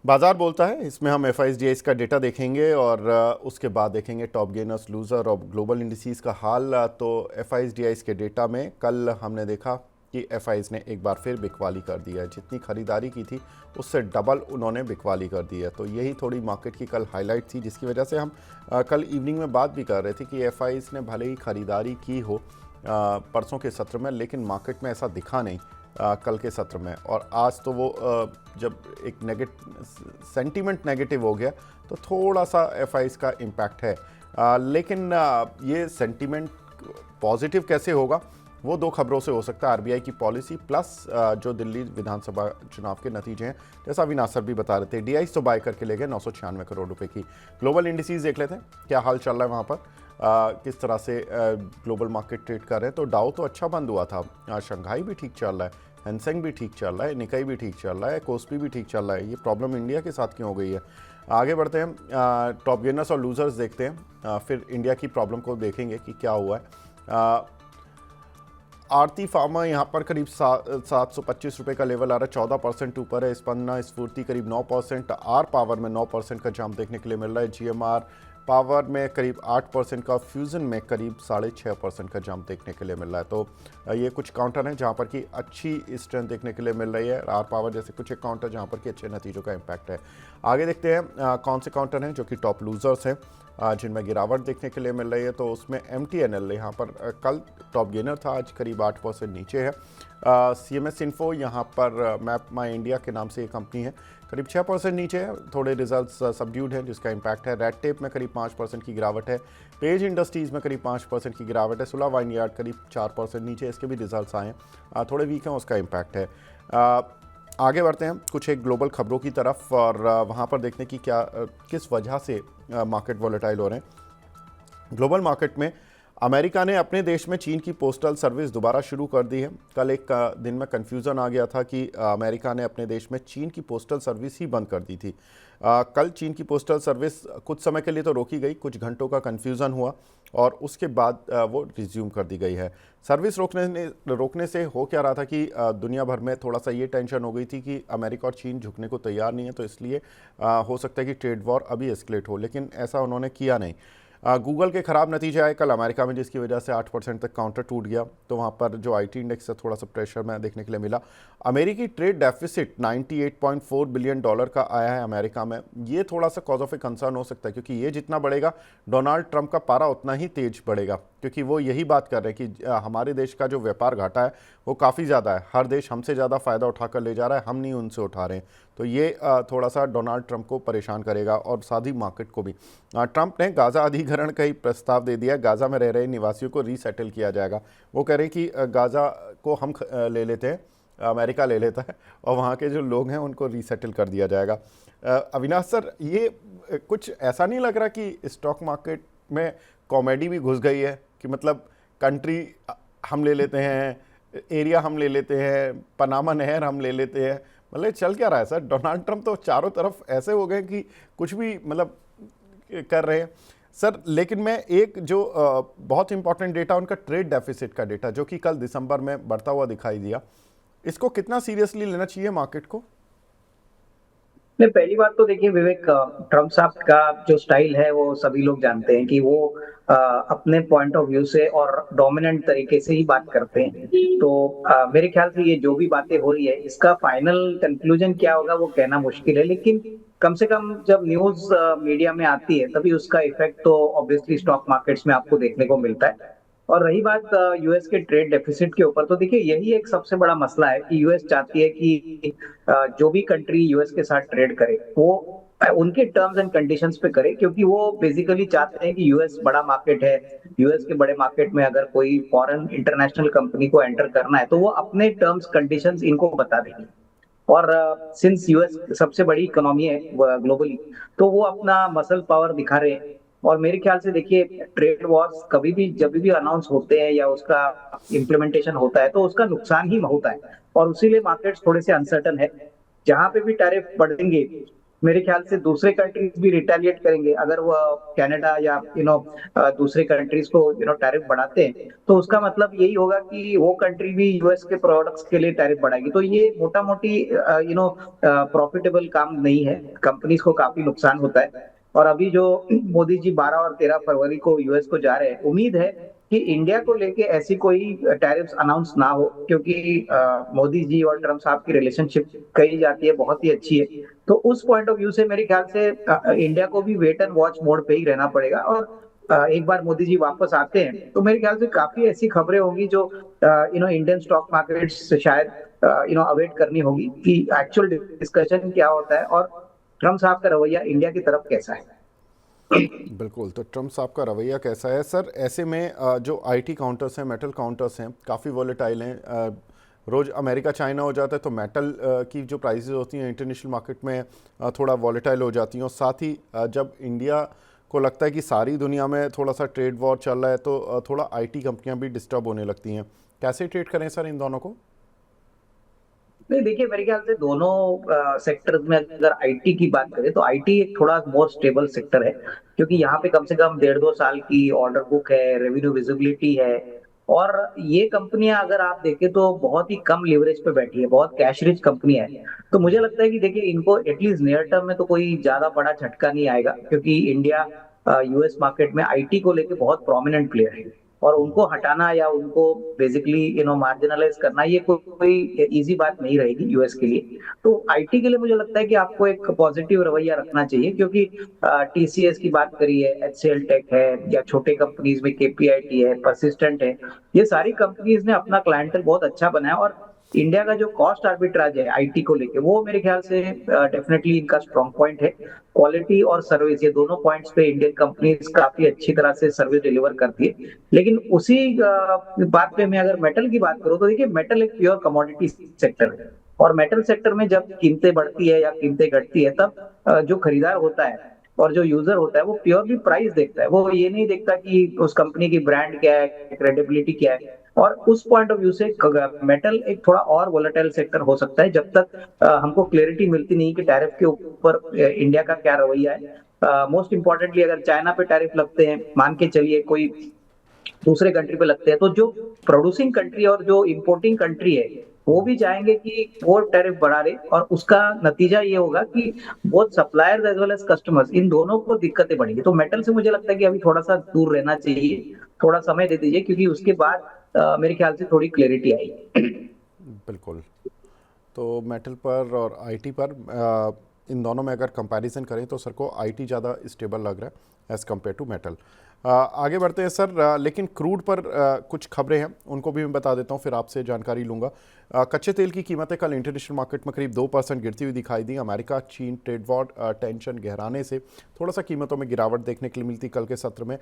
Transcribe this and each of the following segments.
बाजार बोलता है, इसमें हम एफआईएस का डेटा देखेंगे और उसके बाद देखेंगे टॉप गेनर्स लूज़र और ग्लोबल इंडिसेस का हाल। तो एफआईएस के डेटा में कल हमने देखा कि एफआईएस ने एक बार फिर बिकवाली कर दी है। जितनी खरीदारी की थी उससे डबल उन्होंने बिकवाली कर दी है। तो यही थोड़ी मार्केट की कल हाईलाइट थी, जिसकी वजह से हम कल इवनिंग में बात भी कर रहे थे कि एफआईएस ने भले ही खरीदारी की हो परसों के सत्र में, लेकिन मार्केट में ऐसा दिखा नहीं कल के सत्र में। और आज तो वो जब एक सेंटीमेंट नेगेटिव हो गया तो थोड़ा सा एफआईएस का इम्पैक्ट है। लेकिन ये सेंटीमेंट पॉजिटिव कैसे होगा, वो दो खबरों से हो सकता है, आरबीआई की पॉलिसी प्लस जो दिल्ली विधानसभा चुनाव के नतीजे हैं। जैसा अविनाश सर भी बता रहे थे, डीआईज तो बाय करके ले गए 996 करोड़ रुपए की। ग्लोबल इंडिसेस देख लेते हैं क्या हाल चल रहा है वहाँ पर, किस तरह से ग्लोबल मार्केट ट्रेड कर रहे हैं। तो डाउ तो अच्छा बंद हुआ था, शंघाई भी ठीक चल रहा है, हैंसेंग भी ठीक चल रहा है, निकाई भी ठीक चल रहा है, कोस्पी भी ठीक चल रहा है। ये प्रॉब्लम इंडिया के साथ क्यों हो गई है? आगे बढ़ते हैं, टॉप गेनर्स और लूजर्स देखते हैं, फिर इंडिया की प्रॉब्लम को देखेंगे कि क्या हुआ है। आरती फार्मा यहाँ पर करीब 725 रुपये का लेवल आ रहा है, 14% ऊपर है। स्पंदना स्फूर्ति करीब 9%, आर पावर में 9% का जंप देखने के लिए मिल रहा है। जीएमआर पावर में करीब 8% का, फ्यूज़न में करीब 6.5% का जंप देखने के लिए मिल रहा है। तो ये कुछ काउंटर हैं जहाँ पर कि अच्छी स्ट्रेंथ देखने के लिए मिल रही है। आर पावर जैसे कुछ एक काउंटर जहाँ पर कि अच्छे नतीजों का इम्पैक्ट है। आगे देखते हैं कौन से काउंटर हैं जो कि टॉप लूजर्स हैं, जिनमें गिरावट देखने के लिए मिल रही है। तो उसमें MTNL यहाँ पर कल टॉप गेनर था, आज करीब 8% नीचे है। CMS इन्फो यहाँ पर मैप माई इंडिया के नाम से ये कंपनी है, करीब 6% नीचे है। थोड़े रिजल्ट्स सबड्यूड हैं जिसका इम्पैक्ट है। रेड टेप में करीब 5% की गिरावट है। पेज इंडस्ट्रीज़ में करीब 5% की गिरावट है। सुला वाइनयार्ड करीब 4% नीचे, इसके भी रिजल्ट्स आए हैं, थोड़े वीक हैं, उसका इम्पैक्ट है। आगे बढ़ते हैं कुछ एक ग्लोबल खबरों की तरफ और वहाँ पर देखने की क्या किस वजह से मार्केट वॉलेटाइल हो रहे हैं। ग्लोबल मार्केट में अमेरिका ने अपने देश में चीन की पोस्टल सर्विस दोबारा शुरू कर दी है। कल एक दिन में कन्फ्यूज़न आ गया था कि अमेरिका ने अपने देश में चीन की पोस्टल सर्विस ही बंद कर दी थी। कल चीन की पोस्टल सर्विस कुछ समय के लिए तो रोकी गई, कुछ घंटों का कन्फ्यूज़न हुआ और उसके बाद वो रिज्यूम कर दी गई है। सर्विस रोकने से हो क्या रहा था कि दुनिया भर में थोड़ा सा ये टेंशन हो गई थी कि अमेरिका और चीन झुकने को तैयार नहीं है, तो इसलिए हो सकता है कि ट्रेड वॉर अभी एस्केलेट हो, लेकिन ऐसा उन्होंने किया नहीं। गूगल के ख़राब नतीजे आए कल अमेरिका में, जिसकी वजह से 8% तक काउंटर टूट गया। तो वहाँ पर जो आईटी इंडेक्स से थोड़ा सा प्रेशर में देखने के लिए मिला। अमेरिकी ट्रेड डेफिसिट $98.4 बिलियन का आया है अमेरिका में। ये थोड़ा सा कॉज ऑफ ए कंसर्न हो सकता है, क्योंकि ये जितना बढ़ेगा डोनाल्ड ट्रंप का पारा उतना ही तेज बढ़ेगा, क्योंकि वो यही बात कर रहे हैं कि हमारे देश का जो व्यापार घाटा है वो काफ़ी ज़्यादा है। हर देश हमसे ज़्यादा फ़ायदा उठाकर ले जा रहा है, हम नहीं उनसे उठा रहे हैं। तो ये थोड़ा सा डोनाल्ड ट्रंप को परेशान करेगा और साथ ही मार्केट को भी। ट्रंप ने गाज़ा अधिग्रहण का ही प्रस्ताव दे दिया। गाज़ा में रह रहे निवासियों को रीसेटल किया जाएगा। वो कह रहे हैं कि गाज़ा को हम ले लेते हैं, अमेरिका ले लेता है और वहाँ के जो लोग हैं उनको रीसेटल कर दिया जाएगा। अविनाश सर, ये कुछ ऐसा नहीं लग रहा कि स्टॉक मार्केट में कॉमेडी भी घुस गई है कि मतलब कंट्री हम ले लेते हैं, एरिया हम ले लेते हैं, पनामा नहर हम ले लेते हैं, मतलब चल क्या रहा है सर? डोनाल्ड ट्रंप तो चारों तरफ ऐसे हो गए कि कुछ भी मतलब कर रहे हैं सर। लेकिन मैं एक जो बहुत इंपॉर्टेंट डेटा उनका ट्रेड डेफिसिट का डेटा, जो कि कल दिसंबर में बढ़ता हुआ दिखाई दिया, इसको कितना सीरियसली लेना चाहिए मार्केट को? नहीं, पहली बात तो देखिए विवेक, ट्रम्प साहब का जो स्टाइल है वो सभी लोग जानते हैं कि वो अपने पॉइंट ऑफ व्यू से और डोमिनेंट तरीके से ही बात करते हैं। तो मेरे ख्याल से ये जो भी बातें हो रही है इसका फाइनल कंक्लूजन क्या होगा वो कहना मुश्किल है, लेकिन कम से कम जब न्यूज मीडिया में आती है तभी उसका इफेक्ट तो ऑब्वियसली स्टॉक मार्केट्स में आपको देखने को मिलता है। और रही बात यूएस के ट्रेड डेफिसिट के ऊपर, तो देखिए यही एक सबसे बड़ा मसला है कि यूएस चाहती है कि जो भी कंट्री यूएस के साथ ट्रेड करे वो उनके टर्म्स एंड कंडीशंस पे करे, क्योंकि वो बेसिकली चाहते हैं कि यूएस बड़ा मार्केट है। यूएस के बड़े मार्केट में अगर कोई फॉरेन इंटरनेशनल कंपनी को एंटर करना है तो वो अपने टर्म्स कंडीशंस इनको बता देंगे। और सिंस यूएस सबसे बड़ी इकोनॉमी है ग्लोबली, तो वो अपना मसल पावर दिखा रहे हैं। और मेरे ख्याल से देखिए, ट्रेड वॉर्स कभी भी जब भी अनाउंस होते हैं या उसका इम्प्लीमेंटेशन होता है तो उसका नुकसान ही होता है, और उसीलिए मार्केट्स थोड़े से अनसर्टन है। जहां पे भी टैरिफ बढ़ेंगे मेरे ख्याल से दूसरे कंट्रीज भी रिटेलिएट करेंगे अगर वो कनाडा या दूसरे कंट्रीज को टैरिफ बढ़ाते हैं, तो उसका मतलब यही होगा कि वो कंट्री भी यूएस के प्रोडक्ट्स के लिए टैरिफ बढ़ाएगी। तो ये मोटा मोटी प्रॉफिटेबल काम नहीं है, कंपनीज को काफी नुकसान होता है। और अभी जो मोदी जी 12 और 13 फरवरी को यूएस को जा रहे हैं, उम्मीद है कि इंडिया को लेके ऐसी कोई टैरिफ्स अनाउंस ना हो, क्योंकि मोदी जी और ट्रम्प साहब की रिलेशनशिप कही जाती है बहुत ही अच्छी है। तो उस पॉइंट ऑफ व्यू से मेरे ख्याल से इंडिया को भी वेट एंड वॉच मोड पे ही रहना पड़ेगा। और एक बार मोदी जी वापस आते हैं तो मेरे ख्याल से काफी ऐसी खबरें होंगी जो इंडियन स्टॉक मार्केट से शायद अवेट करनी होगी कि एक्चुअल डिस्कशन क्या होता है और ट्रम्प साहब का रवैया इंडिया की तरफ कैसा है। बिल्कुल, तो ट्रम्प साहब का रवैया कैसा है सर? ऐसे में जो आईटी काउंटर्स हैं, मेटल काउंटर्स हैं, काफ़ी वॉलेटाइल हैं। रोज़ अमेरिका चाइना हो जाता है तो मेटल की जो प्राइसेस होती हैं इंटरनेशनल मार्केट में थोड़ा वॉलेटाइल हो जाती हैं। और साथ ही जब इंडिया को लगता है कि सारी दुनिया में थोड़ा सा ट्रेड वॉर चल रहा है तो थोड़ा आईटी कंपनियां भी डिस्टर्ब होने लगती हैं। कैसे ट्रेड करें सर इन दोनों को? नहीं, देखिए मेरे ख्याल से दोनों सेक्टर्स में अगर आईटी की बात करें तो आईटी एक थोड़ा मोर स्टेबल सेक्टर है, क्योंकि यहाँ पे कम से कम 1.5-2 साल की ऑर्डर बुक है, रेवेन्यू विजिबिलिटी है। और ये कंपनियां अगर आप देखें तो बहुत ही कम लिवरेज पे बैठी है, बहुत कैश रिच कंपनियां है। तो मुझे लगता है कि देखिए इनको एटलीस्ट नियर टर्म में तो कोई ज्यादा बड़ा झटका नहीं आएगा, क्योंकि इंडिया यूएस मार्केट में आईटी को लेके बहुत प्रोमिनेंट प्लेयर है। और उनको हटाना या उनको बेसिकली मार्जिनलाइज करना, ये कोई इजी बात नहीं रहेगी यूएस के लिए। तो आईटी के लिए मुझे लगता है कि आपको एक पॉजिटिव रवैया रखना चाहिए, क्योंकि टीसीएस की बात करिए, एचसीएल टेक है, या छोटे कंपनीज में केपीआईटी है, परसिस्टेंट है, ये सारी कंपनीज ने अपना क्लाइंटल बहुत अच्छा बनाया। और इंडिया का जो कॉस्ट आर्बिट्राज है आईटी को लेके, वो मेरे ख्याल से डेफिनेटली इनका स्ट्रॉन्ग पॉइंट है। क्वालिटी और सर्विस, ये दोनों पॉइंट्स पे इंडियन कंपनीज काफी अच्छी तरह से सर्विस डिलीवर करती है। लेकिन उसी बात पे मैं अगर मेटल की बात करूं तो देखिए मेटल एक प्योर कमोडिटी सेक्टर है। और मेटल सेक्टर में जब कीमतें बढ़ती है या कीमतें घटती है, तब जो खरीदार होता है और जो यूजर होता है वो प्योरली प्राइस देखता है, वो ये नहीं देखता कि उस कंपनी की ब्रांड क्या है, क्रेडिबिलिटी क्या है। और उस पॉइंट ऑफ व्यू से मेटल एक थोड़ा और वोलेटाइल सेक्टर हो सकता है, जब तक हमको क्लैरिटी मिलती नहीं कि टैरिफ के ऊपर इंडिया का क्या रवैया है। मोस्ट इंपॉर्टेंटली अगर चाइना पे टैरिफ लगते हैं, मान के चलिए कोई दूसरे कंट्री पे लगते हैं, तो जो प्रोड्यूसिंग कंट्री और जो इंपोर्टिंग कंट्री है वो भी चाहेंगे कि वो टैरिफ बढ़ा रहे। और उसका नतीजा ये होगा कि both suppliers as well as customers, इन दोनों को दिक्कतें बढ़ेंगी। तो मेटल से मुझे लगता है कि अभी थोड़ा सा दूर रहना चाहिए, थोड़ा समय दे दीजिए, क्योंकि उसके बाद मेरे ख्याल से थोड़ी क्लैरिटी आएगी। बिल्कुल। तो मेटल पर और आईटी पर इन दोनों में अगर कंपैरिजन करें तो सर को आईटी ज़्यादा स्टेबल लग रहा है एज़ कम्पेयर टू मेटल। आगे बढ़ते हैं सर। लेकिन क्रूड पर कुछ खबरें हैं, उनको भी मैं बता देता हूं, फिर आपसे जानकारी लूँगा। कच्चे तेल की कीमतें कल इंटरनेशनल मार्केट में करीब 2% गिरती हुई दिखाई दी। अमेरिका चीन ट्रेड वॉर टेंशन गहराने से थोड़ा सा कीमतों में गिरावट देखने के लिए मिलती कल के सत्र में।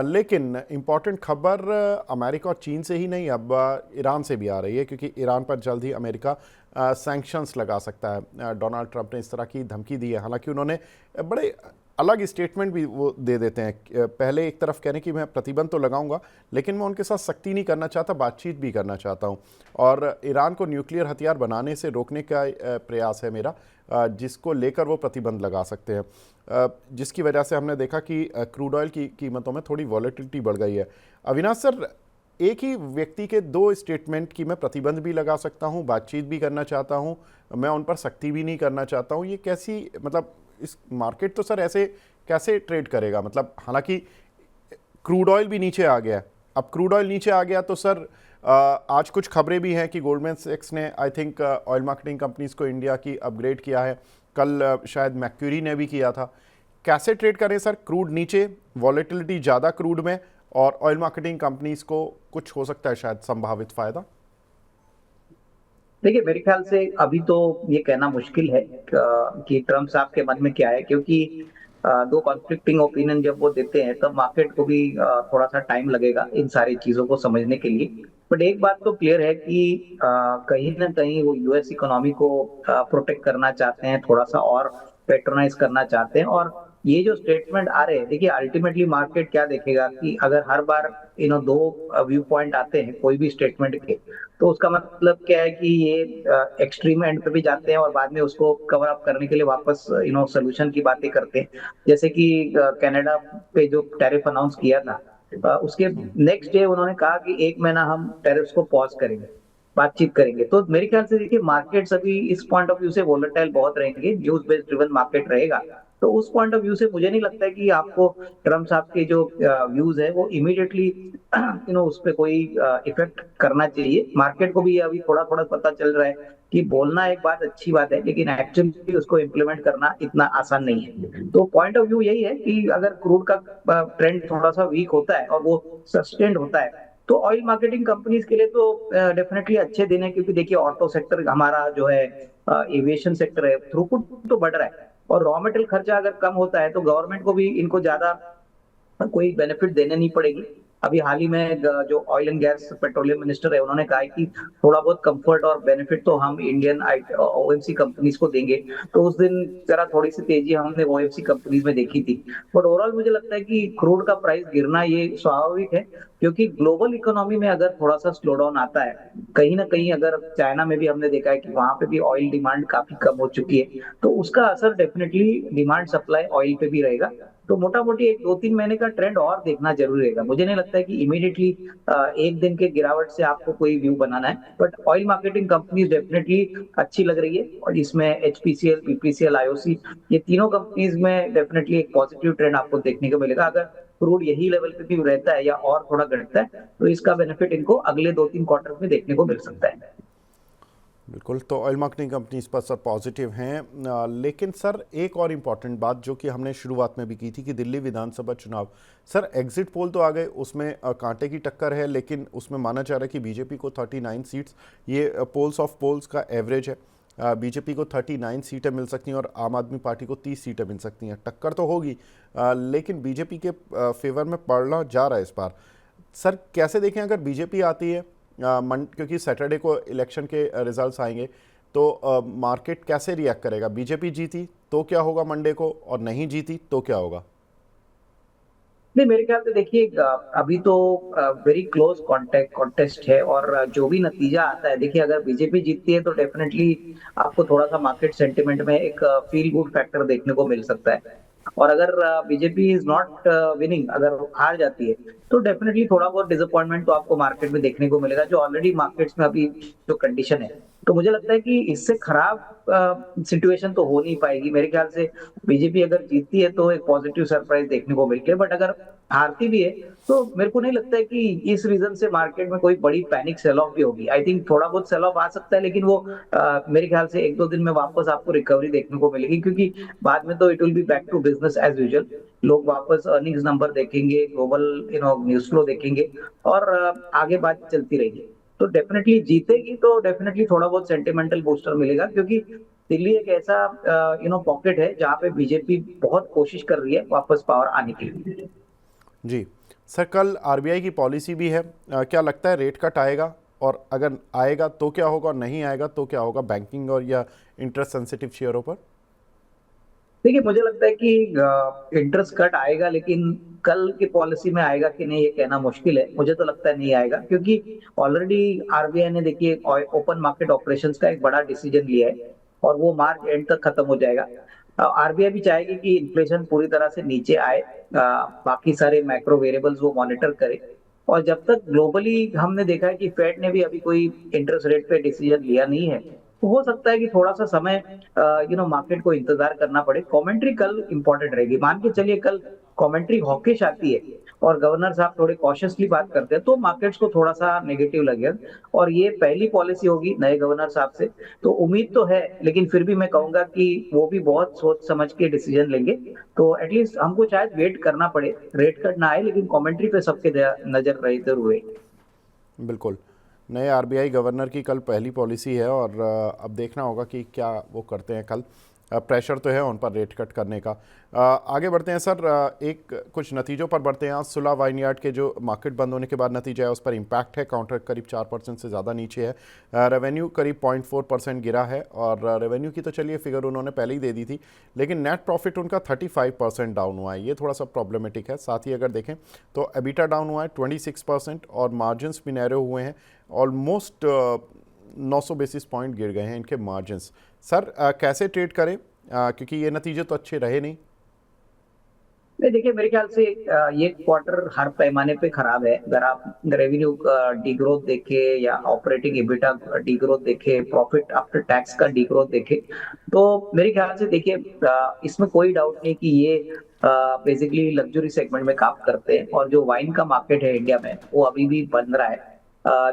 लेकिन इम्पॉर्टेंट खबर अमेरिका और चीन से ही नहीं, अब ईरान से भी आ रही है, क्योंकि ईरान पर जल्द ही अमेरिका सैंक्शंस लगा सकता है। डोनाल्ड ट्रंप ने इस तरह की धमकी दी है। हालांकि उन्होंने बड़े अलग स्टेटमेंट भी वो दे देते हैं। पहले एक तरफ कहने कि मैं प्रतिबंध तो लगाऊंगा, लेकिन मैं उनके साथ सख्ती नहीं करना चाहता, बातचीत भी करना चाहता हूं। और ईरान को न्यूक्लियर हथियार बनाने से रोकने का प्रयास है मेरा, जिसको लेकर वो प्रतिबंध लगा सकते हैं, जिसकी वजह से हमने देखा कि क्रूड ऑयल की कीमतों में थोड़ी वॉलेटिलिटी बढ़ गई है। अविनाश सर, एक ही व्यक्ति के दो स्टेटमेंट की मैं प्रतिबंध भी लगा सकता हूं, बातचीत भी करना चाहता हूं, मैं उन पर सख्ती भी नहीं करना चाहता हूं, ये कैसी, मतलब इस मार्केट तो सर ऐसे कैसे ट्रेड करेगा? मतलब हालांकि क्रूड ऑयल भी नीचे आ गया है। अब क्रूड ऑयल नीचे आ गया तो सर आज कुछ खबरें भी हैं कि गोल्डमैन सैक्स ने I think oil marketing companies को इंडिया की अपग्रेड किया है। कल शायद मैक्यूरी ने भी किया था। कैसे ट्रेड करें सर? क्रूड नीचे, वॉलेटिलिटी ज़्यादा क्रूड में, और ऑयल मार्केटिंग कंपनीज को कुछ हो सकता है शायद संभावित फायदा। देखिए मेरे ख्याल से अभी तो ये कहना मुश्किल है कि ट्रम्प साहब के मन में क्या है, क्योंकि दो कॉन्फ्लिक्टिंग ओपिनियन जब वो देते हैं तब मार्केट को भी थोड़ा सा टाइम लगेगा इन सारी चीजों को समझने के लिए। बट एक बात तो क्लियर है कि कहीं ना कहीं वो यूएस इकोनॉमी को प्रोटेक्ट करना चाहते हैं, थोड़ा सा और पेट्रोनाइज करना चाहते हैं। और ये जो स्टेटमेंट आ रहे हैं, देखिए अल्टीमेटली मार्केट क्या देखेगा कि अगर हर बार दो व्यू पॉइंट आते हैं कोई भी स्टेटमेंट के, तो उसका मतलब क्या है कि ये एक्सट्रीम एंड पे भी जाते हैं और बाद में उसको कवर अप करने के लिए वापस सोल्यूशन की बातें करते हैं। जैसे कि कनाडा पे जो टैरिफ अनाउंस किया था, उसके नेक्स्ट डे उन्होंने कहा कि 1 महीना हम टैरिफ्स को पॉज करेंगे, बातचीत करेंगे। तो मेरे ख्याल से देखिए मार्केट्स अभी इस पॉइंट ऑफ व्यू से वोलेटाइल बहुत रहेंगे, न्यूज बेस्ड ड्रिवन मार्केट रहेगा। तो उस पॉइंट ऑफ व्यू से मुझे नहीं लगता है कि आपको ट्रम्प साहब के जो व्यूज है वो इमीडिएटली उस पर कोई इफेक्ट करना चाहिए। मार्केट को भी अभी थोड़ा थोड़ा पता चल रहा है कि बोलना एक बात अच्छी बात है, लेकिन एक्चुअली उसको इम्प्लीमेंट करना इतना आसान नहीं है। तो पॉइंट ऑफ व्यू यही है कि अगर क्रूड का ट्रेंड थोड़ा सा वीक होता है और वो सस्टेन्ड होता है, तो ऑयल मार्केटिंग कंपनीज के लिए तो डेफिनेटली अच्छे दिन है, क्योंकि देखिए ऑटो सेक्टर हमारा जो है, एविएशन सेक्टर है, थ्रूपुट तो बढ़ रहा है, और रॉ मटेरियल खर्चा अगर कम होता है तो गवर्नमेंट को भी इनको ज्यादा कोई बेनिफिट देने नहीं पड़ेगी। अभी हाल ही में जो oil and gas petroleum minister है, उन्होंने कहा है कि थोड़ा बहुत कंफर्ट और बेनिफिट तो हम इंडियन ओएमसी कंपनीज को देंगे। तो उस दिन जरा थोड़ी सी तेजी हमने ओएमसी कंपनीज में देखी थी। बट ओवरऑल मुझे लगता है कि क्रूड का प्राइस गिरना ये स्वाभाविक है, क्योंकि ग्लोबल इकोनॉमी में अगर थोड़ा सा स्लो डाउन आता है, कहीं ना कहीं अगर चाइना में भी हमने देखा है कि वहां पे भी ऑयल डिमांड काफी कम हो चुकी है, तो उसका असर डेफिनेटली डिमांड सप्लाई ऑयल पे भी रहेगा। तो मोटा मोटी 1-2-3 महीने का ट्रेंड और देखना जरूरी रहेगा। मुझे नहीं लगता है कि इमीडिएटली एक दिन के गिरावट से आपको कोई व्यू बनाना है, but oil marketing companies definitely अच्छी लग रही है, और इसमें एचपीसीएल, बीपीसीएल, आईओसी, ये तीनों कंपनीज में डेफिनेटली एक पॉजिटिव ट्रेंड आपको देखने को मिलेगा। अगर क्रूड यही लेवल पे भी रहता है या और थोड़ा घटता है, तो इसका बेनिफिट इनको अगले 2-3 क्वार्टर में देखने को मिल सकता है। बिल्कुल, तो ऑयल मार्केटिंग कंपनी इस पर सर पॉजिटिव हैं। लेकिन सर एक और इम्पॉर्टेंट बात जो कि हमने शुरुआत में भी की थी कि दिल्ली विधानसभा चुनाव, सर एग्जिट पोल तो आ गए, उसमें कांटे की टक्कर है, लेकिन उसमें माना जा रहा है कि बीजेपी को 39 सीट्स, ये पोल्स ऑफ पोल्स का एवरेज है, बीजेपी को 39 सीटें मिल सकती हैं और आम आदमी पार्टी को 30 सीटें मिल सकती हैं। टक्कर तो होगी, लेकिन बीजेपी के फेवर में पड़ना जा रहा है इस बार। सर कैसे देखें अगर बीजेपी आती है, क्योंकि सैटरडे को इलेक्शन के रिजल्ट्स आएंगे, तो मार्केट कैसे रिएक्ट करेगा? बीजेपी जीती तो क्या होगा मंडे को, और नहीं जीती तो क्या होगा? नहीं, मेरे ख्याल से देखिए अभी तो वेरी क्लोज कॉन्टेस्ट है, और जो भी नतीजा आता है, देखिए अगर बीजेपी जीतती है तो डेफिनेटली आपको थोड़ा सा मार्केट सेंटिमेंट में एक फील गुड फैक्टर देखने को मिल सकता है। और अगर बीजेपी इज नॉट विनिंग, अगर वो हार जाती है, तो डेफिनेटली थोड़ा बहुत डिसअपॉइंटमेंट तो आपको मार्केट में देखने को मिलेगा, जो ऑलरेडी मार्केट्स में अभी जो कंडीशन है। तो मुझे लगता है कि इससे खराब सिचुएशन तो हो नहीं पाएगी मेरे ख्याल से। बीजेपी अगर जीतती है तो एक पॉजिटिव सरप्राइज देखने को मिलती है, बट अगर हारती भी है तो मेरे को नहीं लगता है कि इस रीजन से मार्केट में कोई बड़ी पैनिक सेल ऑफ भी होगी। आई थिंक थोड़ा बहुत सेल ऑफ आ सकता है, लेकिन वो मेरे ख्याल से 1-2 दिन में वापस आपको रिकवरी देखने को मिलेगी, क्योंकि बाद में तो it will be back to business as usual. लोग वापस अर्निंग्स नंबर देखेंगे, ग्लोबल न्यूज फ्लो देखेंगे, और आगे बात चलती रहेगी। तो डेफिनेटली जीतेगी तो डेफिनेटली थोड़ा बहुत सेंटिमेंटल बूस्टर मिलेगा, क्योंकि दिल्ली एक ऐसा पॉकेट है जहाँ पे बीजेपी बहुत कोशिश कर रही है वापस पावर आने के लिए। जी सर, कल आरबीआई की पॉलिसी भी है, क्या लगता है रेट कट आएगा? और अगर आएगा तो क्या होगा, और नहीं आएगा तो क्या होगा बैंकिंग और या इंटरेस्ट सेंसिटिव शेयरों पर? देखिए मुझे लगता है कि इंटरेस्ट कट आएगा, लेकिन कल की पॉलिसी में आएगा कि नहीं ये कहना मुश्किल है। मुझे तो लगता है नहीं आएगा, क्योंकि ऑलरेडी आरबीआई ने देखिए ओपन मार्केट ऑपरेशंस का एक बड़ा डिसीजन लिया है, और वो मार्च एंड तक खत्म हो जाएगा। आरबीआई भी चाहेगी कि इन्फ्लेशन पूरी तरह से नीचे आए, बाकी सारे मैक्रो वेरिएबल्स वो मॉनिटर करे। और जब तक ग्लोबली हमने देखा है कि फेड ने भी अभी कोई इंटरेस्ट रेट पे डिसीजन लिया नहीं है, तो हो सकता है कि थोड़ा सा समय मार्केट को इंतजार करना पड़े। कमेंट्री कल इंपॉर्टेंट रहेगी। मान के चलिए कल कमेंट्री हॉकिश आती है और गवर्नर साहब थोड़े कॉशियसली बात करते हैं, तो मार्केट्स को थोड़ा सा नेगेटिव लगेगा। और ये पहली पॉलिसी होगी नए गवर्नर साहब से, तो उम्मीद तो है, लेकिन फिर भी मैं कहूंगा कि वो भी बहुत सोच समझ के डिसीजन लेंगे। तो एटलीस्ट हमको शायद वेट करना पड़े, रेट कट ना आए, लेकिन कमेंट्री पे सबके नजर रहे जरूर है। बिल्कुल, नए आरबीआई गवर्नर की कल पहली पॉलिसी है, और अब देखना होगा कि क्या वो करते हैं कल। प्रेशर तो है उन पर रेट कट करने का। आगे बढ़ते हैं सर, एक कुछ नतीजों पर बढ़ते हैं। आज सुला वाइनयार्ड के जो मार्केट बंद होने के बाद नतीजा है उस पर इम्पैक्ट है। काउंटर करीब 4% से ज़्यादा नीचे है। रेवेन्यू करीब 0.4% गिरा है, और रेवेन्यू की तो चलिए फिगर उन्होंने पहले ही दे दी थी, लेकिन नेट प्रॉफिट उनका 35% डाउन हुआ है। ये थोड़ा सा प्रॉब्लमेटिक है। साथ ही अगर देखें तो एबिटा डाउन हुआ है 26%, और मार्जिन्स भी नैरो हुए हैं। ऑलमोस्ट 900 बेसिस पॉइंट गिर गए हैं इनके मार्जिन्स। सर कैसे ट्रेड करें, क्योंकि ये नतीजे तो अच्छे रहे नहीं। नहीं देखिए, मेरे ख्याल से ये क्वार्टर हर पैमाने पे खराब है। अगर आप रेवेन्यू डीग्रोथ देखे या ऑपरेटिंग एबिटा डीग्रोथ देखे, प्रॉफिट आफ्टर टैक्स का डीग्रोथ देखे, तो मेरे ख्याल से देखिए इसमें कोई डाउट नहीं कि ये बेसिकली लग्जरी सेगमेंट में काम करते हैं, और जो वाइन का मार्केट है इंडिया में वो अभी भी बन रहा है।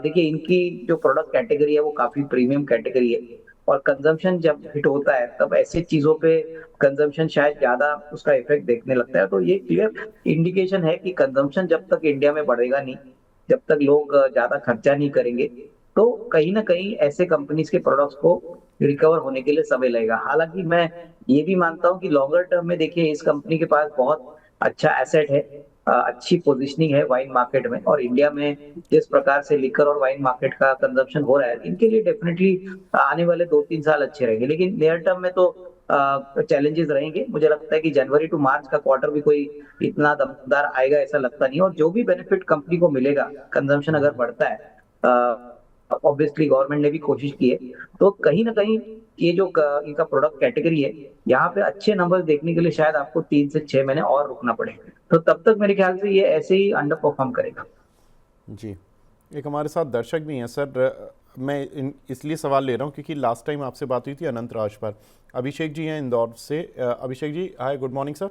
देखिए इनकी जो प्रोडक्ट कैटेगरी है वो काफी प्रीमियम कैटेगरी है, और कंजम्पशन जब हिट होता है तब ऐसी चीजों पे कंजम्पशन शायद ज्यादा उसका इफेक्ट देखने लगता है। तो ये क्लियर इंडिकेशन है कि कंजम्पशन जब तक इंडिया में बढ़ेगा नहीं, जब तक लोग ज्यादा खर्चा नहीं करेंगे, तो कहीं ना कहीं ऐसे कंपनीज के प्रोडक्ट्स को रिकवर होने के लिए समय लगेगा। हालांकि मैं ये भी मानता हूँ कि लॉन्गर टर्म में देखिए इस कंपनी के पास बहुत अच्छा एसेट है, अच्छी पोजीशनिंग है वाइन मार्केट में, और इंडिया में जिस प्रकार से लिकर और वाइन मार्केट का कंजम्पशन हो रहा है, इनके लिए डेफिनेटली आने वाले 2-3 साल अच्छे रहेंगे। लेकिन नियर टर्म में तो चैलेंजेस रहेंगे। मुझे लगता है कि जनवरी टू मार्च का क्वार्टर भी कोई इतना दमदार आएगा ऐसा लगता नहीं, और जो भी बेनिफिट कंपनी को मिलेगा, कंजम्पशन अगर बढ़ता है, ऑब्वियसली गवर्नमेंट ने भी कोशिश की है, तो कहीं ना कहीं ये जो इनका प्रोडक्ट कैटेगरी है, यहाँ पे अच्छे नंबर देखने के लिए शायद आपको 3 से 6 महीने और रुकना पड़ेगा। तो तब तक मेरे ख्याल से ये ऐसे ही अंडर परफॉर्म करेगा। जी, एक हमारे साथ दर्शक भी हैं सर। मैं इसलिए सवाल ले रहा हूँ क्योंकि लास्ट टाइम आपसे बात हुई थी अनंत राज पर। अभिषेक जी हैं इंदौर से। Abhishek ji, hi, good morning sir.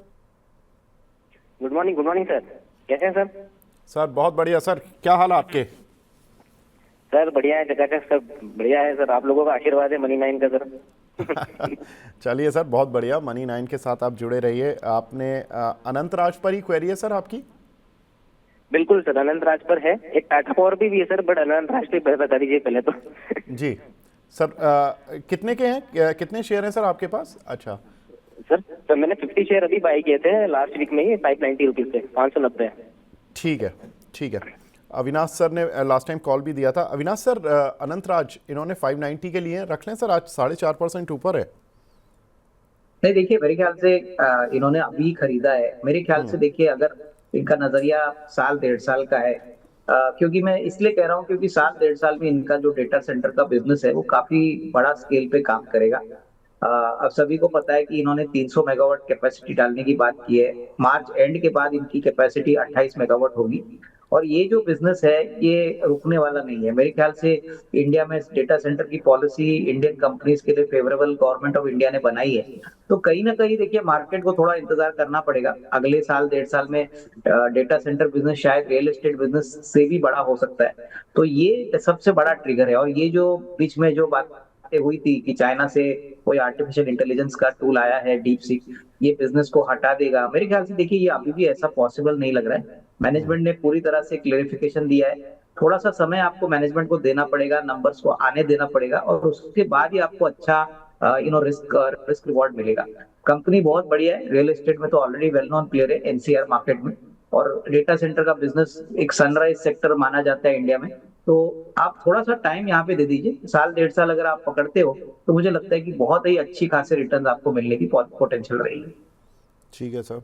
Good morning sir. कैसे हैं सर? सर बहुत बढ़िया सर, क्या हाल है आपके? सर बढ़िया है, चकाचक सब बढ़िया है सर। आप लोगों का आशीर्वाद है मनी 9 का सर। चलिए सर, बहुत बढ़िया। मनी 9 के साथ आप जुड़े रहिए। आपने अनंत राज पर ही क्वेरी है सर आपकी? बिल्कुल सर, अनंत राज पर है। एक टाटा पावर भी है सर, बट अनंत राज पे बता दीजिए पहले तो। जी सर, कितने के हैं, कितने शेयर हैं सर आपके पास? अच्छा सर, तो मैंने 50 शेयर अभी बाई किए थे लास्ट वीक में ही, 590 रुपीज से 590। ठीक है, ठीक है। अविनाश सर ने लास्ट टाइम कॉल भी दिया था। अविनाश सर, अनंत राज इन्होंने 590 के लिए रख लें सर, आज 4.5% ऊपर है। नहीं देखिए, मेरे ख्याल से इन्होंने अभी खरीदा है। मेरे ख्याल से देखिए अगर इनका नजरिया 1-1.5 साल का है, क्योंकि मैं इसलिए कह रहा हूँ क्योंकि 7-1.5 साल में इनका जो डेटा सेंटर का बिजनेस है वो काफी बड़ा स्केल पे काम करेगा। अब सभी को पता है कि इन्होंने 300 मेगावाट कैपेसिटी डालने की बात की है। मार्च एंड के बाद इनकी कैपेसिटी 28 मेगावाट होगी, और ये जो बिजनेस है ये रुकने वाला नहीं है। मेरे ख्याल से इंडिया में डेटा सेंटर की पॉलिसी इंडियन कंपनीज के लिए फेवरेबल गवर्नमेंट ऑफ इंडिया ने बनाई है। तो कहीं ना कहीं देखिए मार्केट को थोड़ा इंतजार करना पड़ेगा। अगले साल 1.5 साल में डेटा सेंटर बिजनेस शायद रियल एस्टेट बिजनेस से भी बड़ा हो सकता है। तो ये सबसे बड़ा ट्रिगर है। और ये जो बीच में जो बातें हुई थी कि चाइना से कोई आर्टिफिशियल इंटेलिजेंस का टूल आया है डीप सीक, ये बिजनेस को हटा देगा, मेरे ख्याल से देखिए ये अभी भी ऐसा पॉसिबल नहीं लग रहा है। मैनेजमेंट ने पूरी तरह से क्लेरिफिकेशन दिया है। थोड़ा सा समय आपको मैनेजमेंट को देना पड़ेगा, नंबर्स को आने देना पड़ेगा, और उसके बाद ही आपको अच्छा रिस्क रिवॉर्ड मिलेगा। कंपनी बहुत बढ़िया है, रियल एस्टेट में तो ऑलरेडी वेल नोन प्लेयर है एनसीआर मार्केट में, और डेटा सेंटर का बिजनेस एक सनराइज सेक्टर माना जाता है इंडिया में। तो आप थोड़ा सा टाइम यहाँ पे दे दीजिए, 1-1.5 साल अगर आप पकड़ते हो तो मुझे लगता है कि बहुत ही अच्छी खासी रिटर्न आपको मिलने की पोटेंशियल रहेगी। ठीक है सर।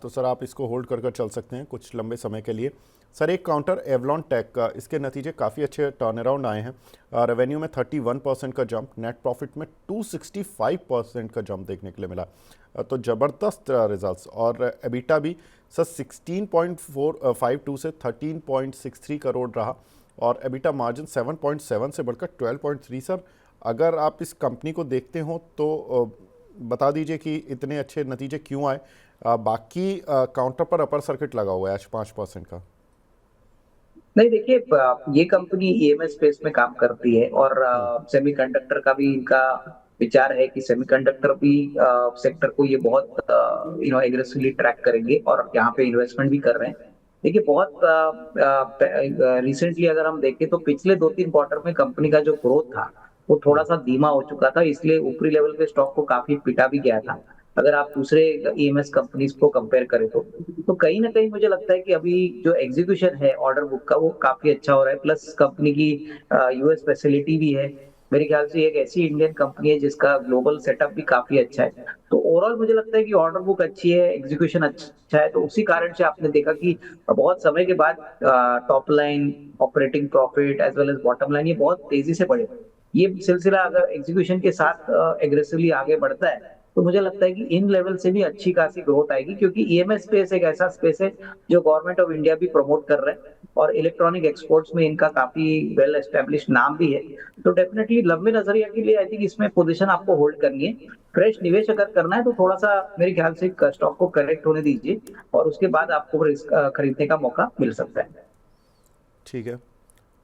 तो सर आप इसको होल्ड कर चल सकते हैं कुछ लंबे समय के लिए। सर एक काउंटर एवलॉन टेक का, इसके नतीजे काफ़ी अच्छे टर्न अराउंड आए हैं। रेवेन्यू में 31% का जंप, नेट प्रॉफिट में 265% का जंप देखने के लिए मिला। तो ज़बरदस्त रिजल्ट्स। और एबिटा भी सर 16.452 से 13.63 करोड़ रहा, और एबिटा मार्जिन 7.7 से बढ़कर 12.3। सर अगर आप इस कंपनी को देखते हो तो बता दीजिए कि इतने अच्छे नतीजे क्यों आए। बाकी काउंटर पर अपर सर्किट लगा हुआ है आज 5% का। नहीं देखिए, ये कंपनी ईएमएस स्पेस में काम करती है, और सेमीकंडक्टर का भी इनका विचार है कि सेमीकंडक्टर भी सेक्टर को ये बहुत एग्रेसिवली ट्रैक करेंगे, और यहाँ पे इन्वेस्टमेंट भी कर रहे हैं। देखिए बहुत रिसेंटली अगर हम देखें तो पिछले 2-3 क्वार्टर में कंपनी का जो ग्रोथ था वो थोड़ा सा धीमा हो चुका था, इसलिए ऊपरी लेवल पे स्टॉक को काफी पिटा भी गया था, अगर आप दूसरे ईएमएस कंपनीज को कंपेयर करें तो कहीं ना कहीं मुझे लगता है कि अभी जो एग्जीक्यूशन है ऑर्डर बुक का वो काफी अच्छा हो रहा है, प्लस कंपनी की यूएस फैसिलिटी भी है। मेरे ख्याल से एक ऐसी इंडियन कंपनी है जिसका ग्लोबल सेटअप भी काफी अच्छा है। तो ओवरऑल मुझे लगता है कि ऑर्डर बुक अच्छी है, एग्जीक्यूशन अच्छा है, तो उसी कारण से आपने देखा कि बहुत समय के बाद top line, operating profit as well as bottom line ये बहुत तेजी से बढ़े। ये सिलसिला अगर एग्जीक्यूशन के साथ एग्रेसिवली आगे बढ़ता है तो मुझे लगता है कि इन लेवल से भी अच्छी खासी ग्रोथ आएगी, क्योंकि ईएमएस स्पेस एक ऐसा स्पेस है जो गवर्नमेंट ऑफ इंडिया भी प्रमोट कर रहा है और इलेक्ट्रॉनिक एक्सपोर्ट्स में इनका काफी वेल एस्टेब्लिश नाम भी है। तो डेफिनेटली लंबे नजरिया के लिए आई थिंक इसमें पोजीशन आपको होल्ड करनी है। फ्रेश निवेश अगर करना है तो थोड़ा सा मेरे ख्याल से स्टॉक को करेक्ट होने दीजिए और उसके बाद आपको खरीदने का मौका मिल सकता है। ठीक है,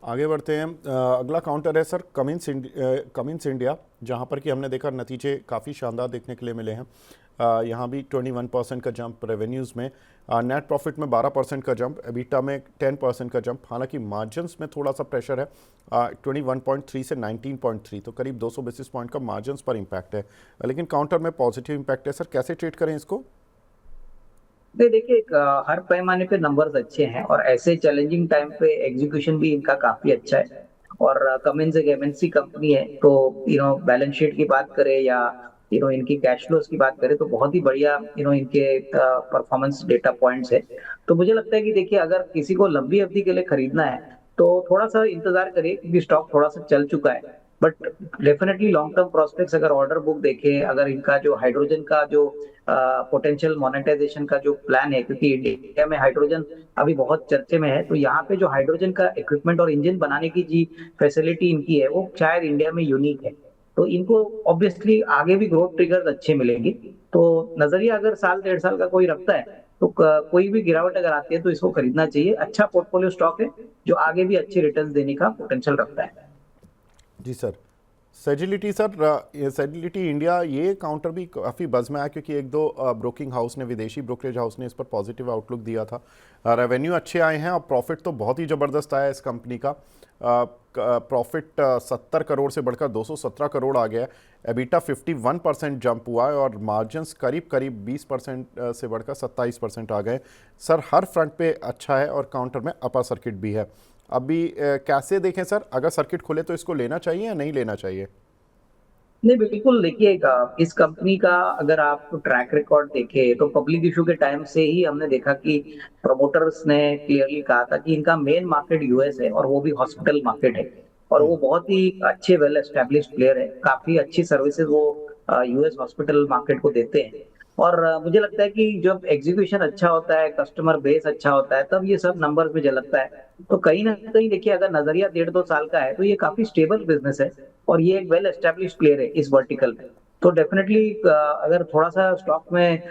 आगे बढ़ते हैं। अगला काउंटर है सर कमिंस इंडिया, जहां पर कि हमने देखा नतीजे काफ़ी शानदार देखने के लिए मिले हैं। यहाँ भी 21% का जंप रेवेन्यूज़ में, नेट प्रॉफिट में 12% का जंप, एबिटा में 10% का जंप। हालांकि मार्जिन्स में थोड़ा सा प्रेशर है, 21.3 से 19.3, तो करीब 200 बेसिस पॉइंट का मार्जिन्स पर इम्पैक्ट है, लेकिन काउंटर में पॉजिटिव इम्पैक्ट है। सर कैसे ट्रेड करें इसको? देखिए हर पैमाने पे नंबर्स अच्छे हैं और ऐसे चैलेंजिंग टाइम पे एग्जीक्यूशन भी इनका काफी अच्छा है। और कमिंस एक एमएनसी कंपनी है, तो बैलेंस शीट की बात करें या इनकी कैश फ्लोज की बात करें तो बहुत ही बढ़िया इनके परफॉर्मेंस डेटा पॉइंट्स है। तो मुझे लगता है कि देखिए अगर किसी को लंबी अवधि के लिए खरीदना है तो थोड़ा सा इंतजार करिए, क्योंकि स्टॉक थोड़ा सा चल चुका है। But definitely long term prospects अगर ऑर्डर बुक देखें, अगर इनका जो हाइड्रोजन का जो पोटेंशियल मोनेटाइजेशन का जो प्लान है, क्योंकि इंडिया में हाइड्रोजन अभी बहुत चर्चे में है, तो यहाँ पे जो हाइड्रोजन का इक्विपमेंट और इंजन बनाने की जी फैसिलिटी इनकी है वो शायद इंडिया में यूनिक है। तो इनको ऑब्वियसली आगे भी ग्रोथ ट्रिगर्स अच्छे मिलेंगे। तो नजरिया अगर साल 1.5 साल का कोई रखता है तो कोई भी गिरावट अगर आती है तो इसको खरीदना चाहिए। अच्छा पोर्टफोलियो स्टॉक है जो आगे भी अच्छे रिटर्न्स देने का पोटेंशियल रखता है। जी सर। सेजिलिटी सर, ये सेजिलिटी इंडिया, ये काउंटर भी काफ़ी बज़ में आया क्योंकि एक दो ब्रोकिंग हाउस ने, विदेशी ब्रोकरेज हाउस ने इस पर पॉजिटिव आउटलुक दिया था। रेवेन्यू अच्छे आए हैं और प्रॉफिट तो बहुत ही ज़बरदस्त आया इस कंपनी का। प्रॉफिट 70 करोड़ से बढ़कर 217 करोड़ आ गया है। एबिटा 51% जंप हुआ है और मार्जिन्स करीब करीब 20% से बढ़कर 27% आ गए। सर हर फ्रंट पे अच्छा है और काउंटर में अपर सर्किट भी है। अभी कैसे देखें सर, अगर सर्किट खुले तो इसको लेना चाहिए या नहीं लेना चाहिए? नहीं बिल्कुल, देखिए इस कंपनी का अगर आप ट्रैक रिकॉर्ड देखें तो पब्लिक इशू के टाइम से ही हमने देखा कि प्रमोटर्स ने क्लियरली कहा था कि इनका मेन मार्केट यूएस है और वो भी हॉस्पिटल मार्केट है। और वो बहुत ही अच्छे वेल एस्टेब्लिश्ड प्लेयर है, काफी अच्छी सर्विसेज वो यूएस हॉस्पिटल मार्केट को देते हैं। और मुझे लगता है कि जब एग्जीक्यूशन अच्छा होता है, कस्टमर बेस अच्छा होता है, तब ये सब नंबर्स में झलकता है। तो कहीं ना कहीं देखिए अगर नजरिया 1.5-2 साल का है तो ये काफी स्टेबल बिजनेस है और ये एक वेल एस्टेब्लिश प्लेयर है इस वर्टिकल में। तो डेफिनेटली अगर थोड़ा सा स्टॉक में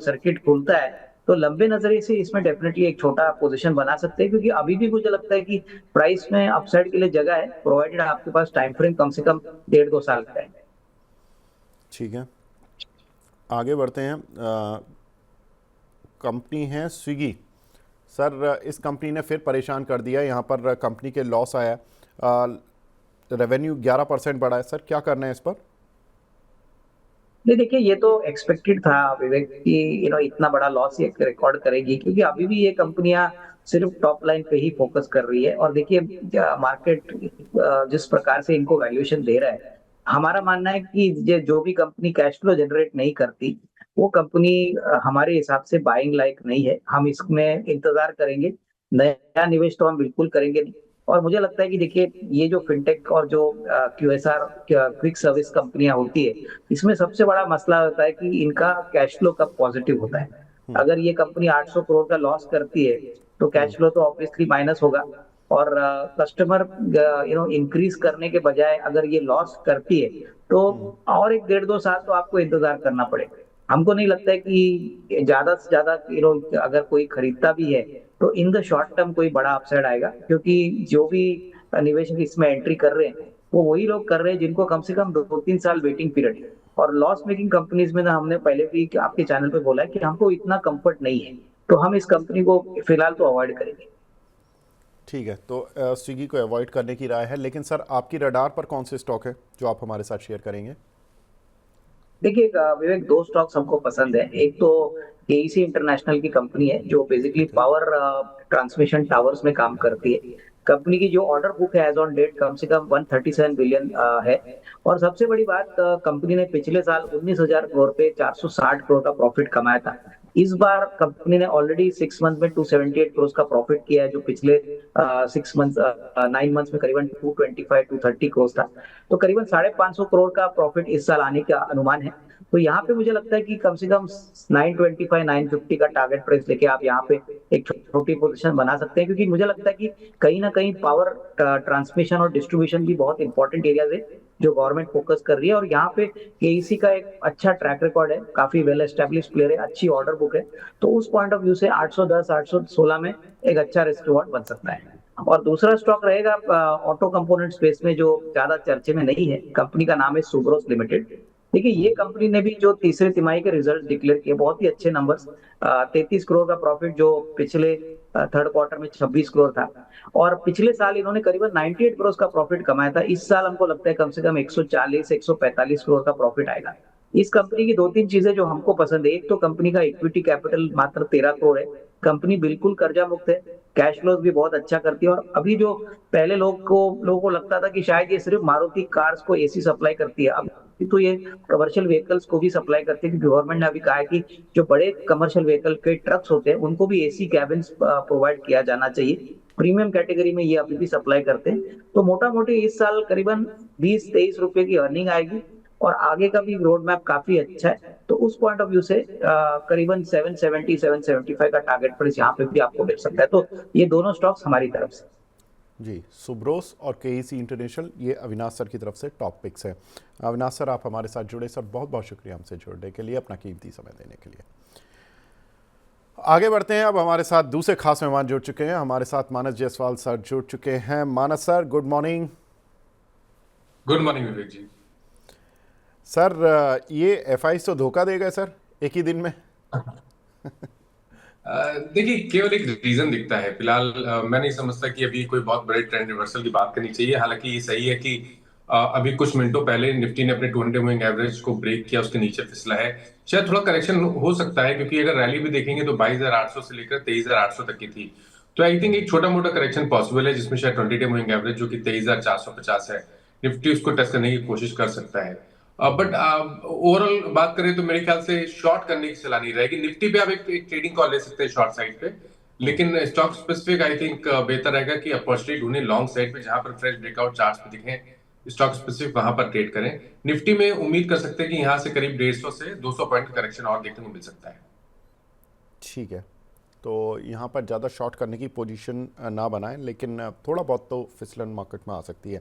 सर्किट खुलता है तो लंबे नजरिए से इसमें डेफिनेटली एक छोटा पोजीशन बना सकते हैं, क्योंकि अभी भी मुझे लगता है कि प्राइस में अपसाइड के लिए जगह है, प्रोवाइडेड आपके पास टाइम फ्रेम कम से कम 1.5-2 साल का है। ठीक है, आगे बढ़ते हैं। कंपनी है स्विगी। सर इस कंपनी ने फिर परेशान कर दिया, यहाँ पर कंपनी के लॉस आया, रेवेन्यू 11% बढ़ा है। सर क्या करना है इस पर? नहीं देखिए ये तो एक्सपेक्टेड था विवेक कि इतना बड़ा लॉस ये रिकॉर्ड करेगी, क्योंकि अभी भी ये कंपनियां सिर्फ टॉप लाइन पे ही फोकस कर रही है। और देखिए मार्केट जिस प्रकार से इनको वैल्यूएशन दे रहा है, हमारा मानना है कि जो भी कंपनी कैश फ्लो जनरेट नहीं करती वो कंपनी हमारे हिसाब से बाइंग लायक नहीं है। हम इसमें इंतजार करेंगे, नया निवेश तो हम बिल्कुल करेंगे नहीं। और मुझे लगता है कि देखिए ये जो फिनटेक और जो क्यूएसआर क्विक सर्विस कंपनियां होती है, इसमें सबसे बड़ा मसला होता है कि इनका कैश फ्लो कब पॉजिटिव होता है। अगर ये कंपनी 800 करोड़ का लॉस करती है तो कैश फ्लो तो ऑब्वियसली माइनस होगा। और कस्टमर इंक्रीज करने के बजाय अगर ये लॉस करती है तो और एक 1.5-2 साल तो आपको इंतजार करना पड़ेगा। हमको नहीं लगता है कि ज्यादा से ज्यादा अगर कोई खरीदता भी है तो इन द शॉर्ट टर्म कोई बड़ा अपसाइड आएगा, क्योंकि जो भी निवेशक इसमें एंट्री कर रहे हैं वो वही लोग कर रहे हैं जिनको कम से कम 2-3 साल वेटिंग पीरियड है। और लॉस मेकिंग कंपनीज में ना, हमने पहले भी आपके चैनल पे बोला है कि हमको इतना कंफर्ट नहीं है, तो हम इस कंपनी को फिलहाल तो अवॉइड करेंगे। ठीक है, तो स्विगी को अवॉइड करने की राय है, लेकिन सर आपकी रडार पर कौन से स्टॉक है जो आप हमारे साथ शेयर करेंगे? देखिए विवेक, दो स्टॉक्स हमको पसंद है। एक तो केईसी इंटरनेशनल की कंपनी है जो बेसिकली पावर ट्रांसमिशन टावर्स में काम करती है। कंपनी की जो ऑर्डर बुक है एज ऑन डेट कम से कम 137 बिलियन है। और सबसे बड़ी बात, कंपनी ने पिछले साल 19,000 करोड़ पे 460 करोड़ का प्रॉफिट कमाया था। इस बार कंपनी ने ऑलरेडी 6 मंथ में 278 करोड़ का प्रॉफिट किया है, जो पिछले 9 मंथ्स में करीबन 225-230 करोड़ था। तो करीबन 550 करोड़ का प्रॉफिट इस साल आने का अनुमान है। तो यहाँ पे मुझे लगता है कि कम से कम 925-950 का टारगेट प्राइस लेके आप यहाँ पे एक छोटी पोजीशन बना सकते हैं, क्योंकि मुझे लगता है कि कहीं ना कहीं पावर ट्रांसमिशन और डिस्ट्रीब्यूशन भी बहुत इंपॉर्टेंट एरियाज है जो गवर्नमेंट फोकस कर रही है। और यहाँ पे केईसी का एक अच्छा ट्रैक रिकॉर्ड है, काफी वेल एस्टेब्लिश प्लेयर है, अच्छी ऑर्डर बुक है। तो उस पॉइंट ऑफ व्यू से 810-816 में एक अच्छा रिस्क रिवॉर्ड बन सकता है। और दूसरा स्टॉक रहेगा ऑटो कंपोनेंट स्पेस में, जो ज्यादा चर्चे में नहीं है। कंपनी का नाम है सुब्रोस लिमिटेड। देखिए, ये कंपनी ने भी जो तीसरे तिमाही के रिजल्ट डिक्लेयर किए, बहुत ही अच्छे नंबर्स। 33 करोड़ का प्रॉफिट, जो पिछले थर्ड क्वार्टर में 26 करोड़ था। और पिछले साल इन्होंने करीबन 98 करोड़ का प्रॉफिट कमाया था। इस साल हमको लगता है कम से कम 140-145 करोड़ का प्रॉफिट आएगा। इस कंपनी की दो तीन चीजें जो हमको पसंद है। एक तो कंपनी का इक्विटी कैपिटल मात्र 13 करोड़ है। कंपनी बिल्कुल कर्जा मुक्त है, कैश फ्लोज भी बहुत अच्छा करती है। और अभी जो पहले लोगों को लगता था कि शायद ये सिर्फ मारुति कार्स को एसी सप्लाई करती है, अब तो ये कमर्शियल व्हीकल्स को भी सप्लाई करती है, क्योंकि गवर्नमेंट ने अभी कहा है कि जो बड़े कमर्शियल व्हीकल के ट्रक्स होते हैं उनको भी एसी कैबिन प्रोवाइड किया जाना चाहिए। प्रीमियम कैटेगरी में ये अभी भी सप्लाई करते हैं। तो मोटा मोटी इस साल करीबन 20-23 रुपए की अर्निंग आएगी, और आगे का भी रोड मैप काफी अच्छा है। तो उस पॉइंट ऑफ व्यू से करीबन 770-775 का टारगेट प्राइस यहाँ पे भी आपको मिल सकता है। तो ये दोनों स्टॉक्स हमारी तरफ से। जी, सुब्रोस और केईसी इंटरनेशनल, ये अविनाश सर की तरफ से टॉप पिक्स है। अविनाश सर, आप हमारे साथ जुड़े, सर बहुत बहुत शुक्रिया हमसे जुड़ने के लिए, अपना कीमती समय देने के लिए। आगे बढ़ते हैं, अब हमारे साथ दूसरे खास मेहमान जुड़ चुके हैं। हमारे साथ मानस जायसवाल सर जुड़ चुके हैं। Manas sir, good morning. Good morning Vivek ji. Sir, ये एफआईज तो धोखा देगा सर एक ही दिन में? देखिए, केवल एक रीजन दिखता है फिलहाल। मैं नहीं समझता कि अभी कोई बहुत बड़े ट्रेंड रिवर्सल की बात करनी चाहिए। हालांकि ये सही है कि अभी कुछ मिनटों पहले निफ्टी ने अपने 200 मूविंग एवरेज को ब्रेक किया, उसके नीचे फिसला है। शायद थोड़ा करेक्शन हो सकता है, क्योंकि अगर रैली भी देखेंगे तो 22,800 से लेकर 23,800 तक की थी। तो आई थिंक एक छोटा मोटा करेक्शन पॉसिबल है, जिसमें शायद 20 मूविंग एवरेज जो कि 23,450 है, निफ्टी उसको टेस्ट करने की कोशिश कर सकता है। बट ओवरऑल बात करें तो मेरे ख्याल से शॉर्ट करने की सलाह नहीं रहेगी। निफ्टी पे आप एक ट्रेडिंग कॉल ले सकते हैं शॉर्ट साइड पे, लेकिन स्टॉक स्पेसिफिक आई थिंक बेहतर रहेगा कि अपॉर्चुनिटी ढूंढें लॉन्ग साइड पे, जहां पर फ्रेश ब्रेकआउट चार्ट्स पे दिखें, स्टॉक स्पेसिफिक वहां पर ट्रेड करें। निफ्टी में उम्मीद कर सकते हैं कि यहां से करीब 150 से 200 पॉइंट का करेक्शन और देखने को मिल सकता है। ठीक है, तो यहाँ पर ज़्यादा शॉर्ट करने की पोजीशन ना बनाएं, लेकिन थोड़ा बहुत तो फिसलन मार्केट में आ सकती है।